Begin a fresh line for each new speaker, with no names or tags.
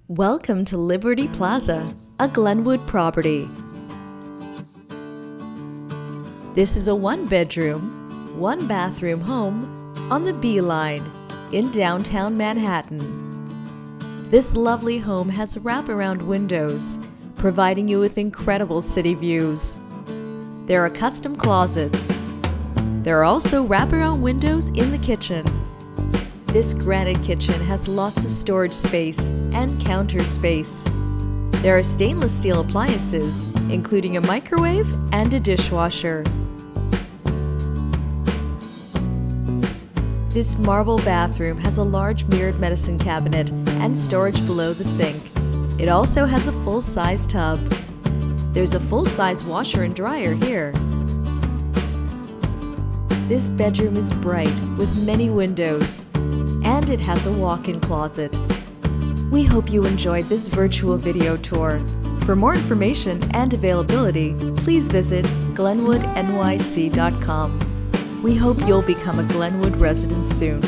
Welcome to Liberty Plaza, a Glenwood property. This is a one-bedroom, one-bathroom home on the B line in downtown Manhattan. This lovely home has wraparound windows, providing you with incredible city views. There are custom closets. There are also wraparound windows in the kitchen. This granite kitchen has lots of storage space and counter space. There are stainless steel appliances, including a microwave and a dishwasher. This marble bathroom has a large mirrored medicine cabinet and storage below the sink. It also has a full-size tub. There's a full-size washer and dryer here. This bedroom is bright with many windows, and it has a walk-in closet. We hope you enjoyed this virtual video tour. For more information and availability, please visit glenwoodnyc.com. We hope you'll become a Glenwood resident soon.